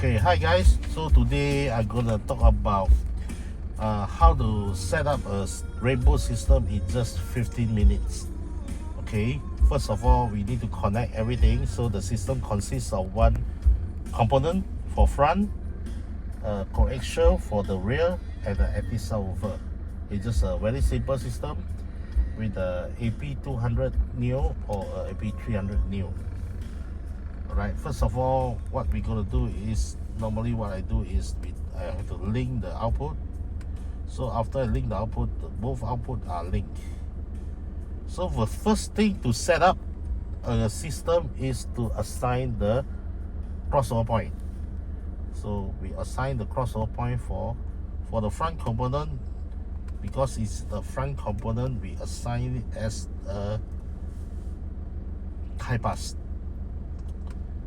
Okay, hi guys. So today I'm gonna talk about how to set up a rainbow system in just 15 minutes. Okay, first of all, we need to connect everything. So the system consists of one component for front, coaxial for the rear, and the anti-subwoofer. It's just a very simple system with a AP200 neo or a AP300 neo. Alright, first of all, what we're going to do is, normally what I do is I have to link the output. So after I link the output, both outputs are linked. So the first thing to set up a system is to assign the crossover point. So we assign the crossover point for the front component. Because it's the front component, we assign it as a high pass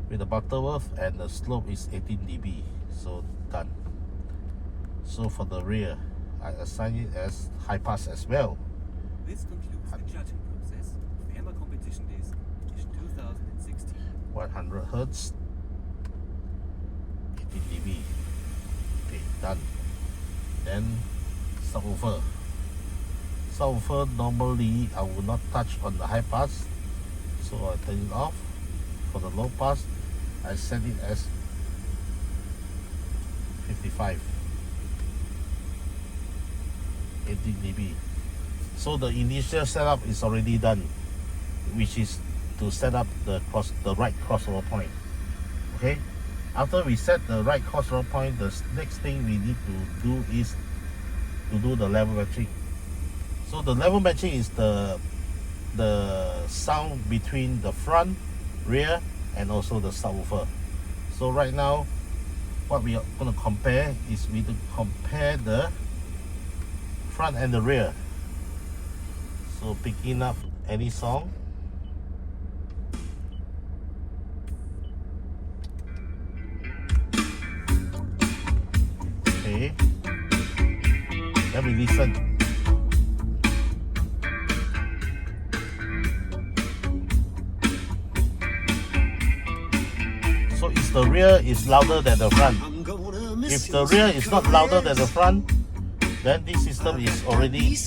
with the butterworth, and the slope is 18 dB. So done. So for the rear, I assign it as high pass as well. This concludes the judging process of the Hammer Competition Days Edition 2016. 100 Hertz, 18 dB. Okay, done. Then subwoofer. Subwoofer, normally I will not touch on the high pass, so I turn it off. For the low pass, I set it as 55, 18 dB. So the initial setup is already done, which is to set up the right crossover point. Okay, after we set the right crossover point, the next thing we need to do is to do the level matching. So the level matching is the sound between the front, rear, and also the subwoofer. So right now, what we are going to compare is we need to compare the front and the rear. So picking up any song. Okay. Let me listen. So if the rear is louder than the front, if the rear is not louder than the front, then this system is already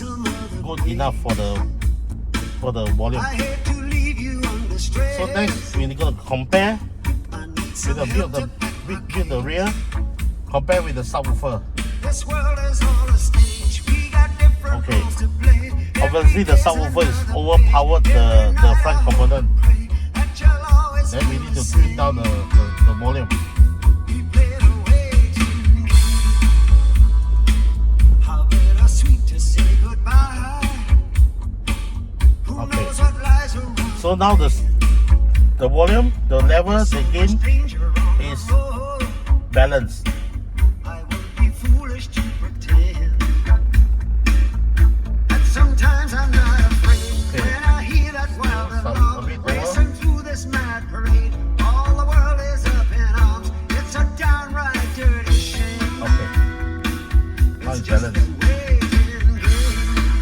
good enough for the volume. So next we're going to compare with the rear, compare with the subwoofer. Okay, obviously the subwoofer is overpowered the front component. Then we need to tune down the volume. Okay, so now the volume, the level, the gain is balanced.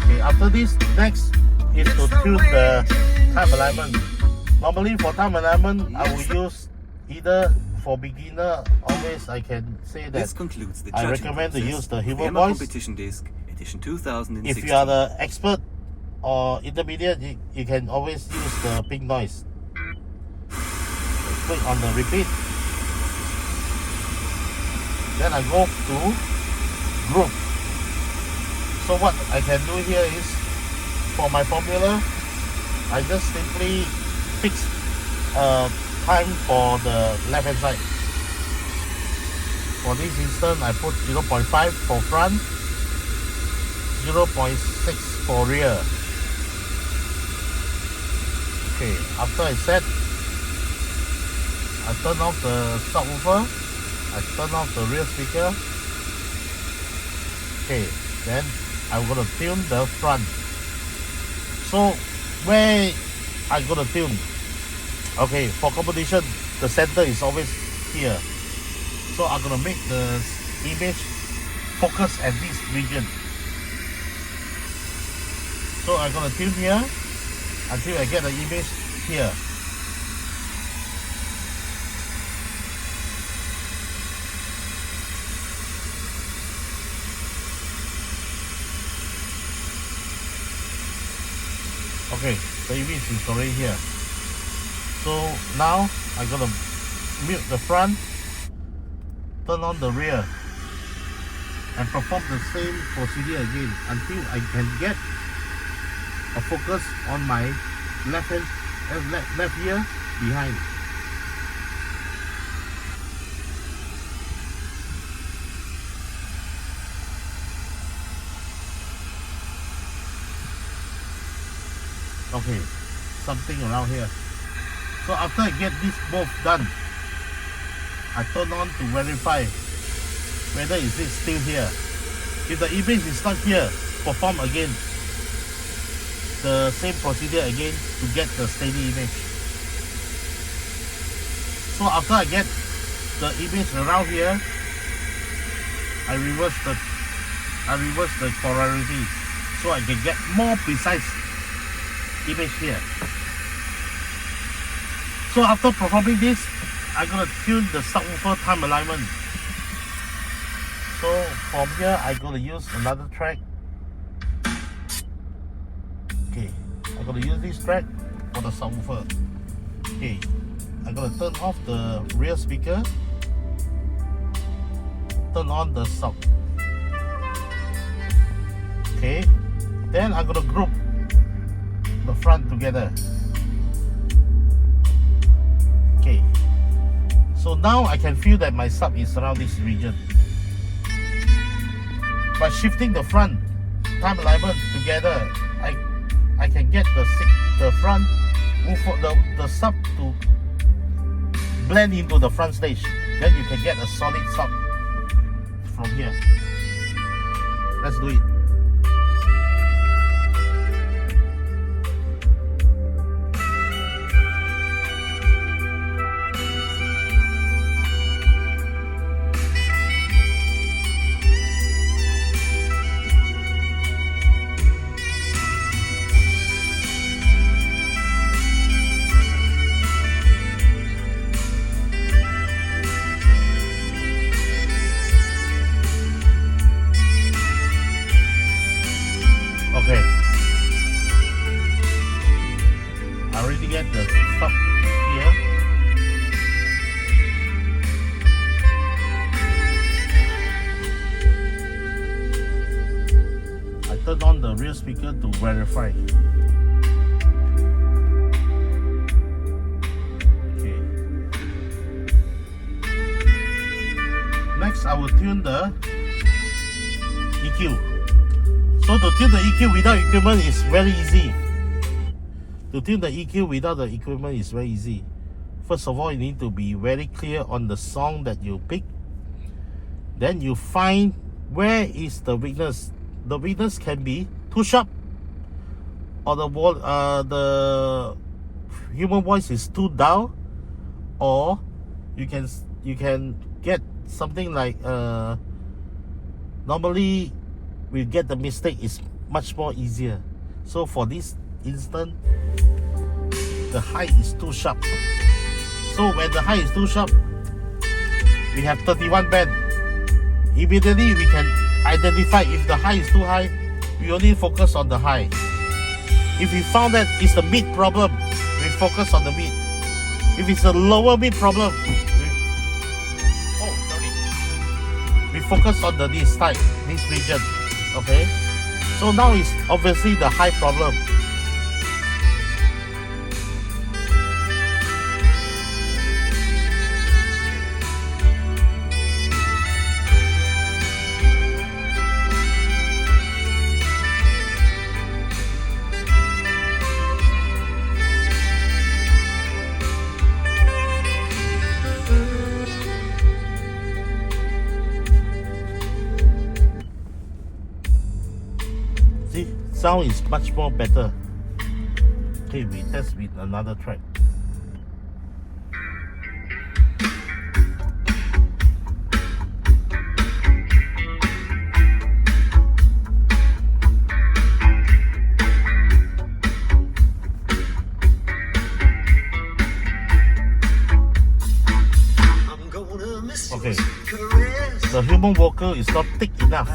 Okay, after this, next is to tune the time alignment. Normally for time alignment, I will use either for beginner, always I can say that I recommend to use the Hammer voice. Competition Disc Edition 2016. If you are the expert or intermediate, you can always use the pink noise. Click on the repeat. Then I go to group. So what I can do here is, for my formula, I just simply fix time for the left hand side. For this instance, I put 0.5 for front, 0.6 for rear. Okay, after I set, I turn off the subwoofer, I turn off the rear speaker. Okay, then I'm going to tune the front. So where I'm going to tune? Okay, for competition, the center is always here. So I'm going to make the image focus at this region. So I'm going to tune here until I get the image here. Okay, the image is already here. So now I'm gonna mute the front, turn on the rear, and perform the same procedure again until I can get a focus on my left ear behind. Okay, something around here. So after I get this both done, I turn on to verify whether is it still here. If the image is not here, perform again the same procedure again to get the steady image. So after I get the image around here, I reverse the polarity so I can get more precise image here. So after performing this, I'm gonna tune the subwoofer time alignment. So from here, I'm gonna use another track. Okay, I'm gonna use this track for the subwoofer. Okay, I'm gonna turn off the rear speaker, turn on the sub. Okay, then I'm gonna group the front together. Okay, so now I can feel that my sub is around this region. By shifting the front time alignment together, I can get the front woofer, the sub to blend into the front stage. Then you can get a solid sub from here. Let's do it. Okay, I already get the stuff here. I turn on the rear speaker to verify. Okay. Next, I will tune the EQ. So to tune the EQ without equipment is very easy. To tune the EQ without the equipment is very easy. First of all, you need to be very clear on the song that you pick. Then you find where is the weakness. The weakness can be too sharp, or the human voice is too down, or you can get something like normally we get the mistake is much more easier. So for this instance, the high is too sharp. So when the high is too sharp, we have 31 band. Immediately we can identify if the high is too high, we only focus on the high. If we found that it's the mid problem, we focus on the mid. If it's a lower mid problem, we focus on this type, this region. Okay, so now it's obviously the high problem. See, sound is much more better. Okay, we test with another track. Okay, the human vocal is not thick enough.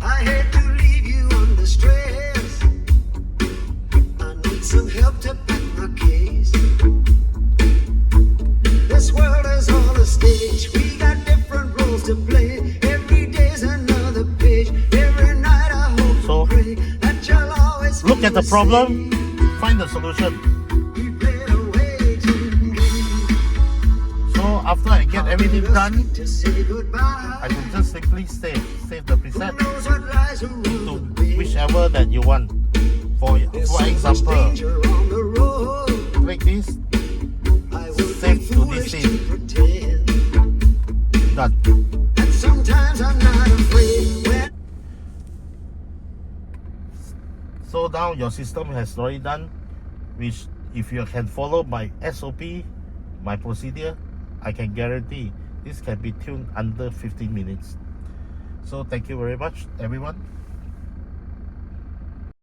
I had to leave you get the problem, find the solution. So after I get everything done, I can just simply save the preset to whichever that you want. For example, click this, save to this scene. Done. So now your system has already done, which if you can follow my SOP, my procedure, I can guarantee this can be tuned under 15 minutes. So thank you very much, everyone.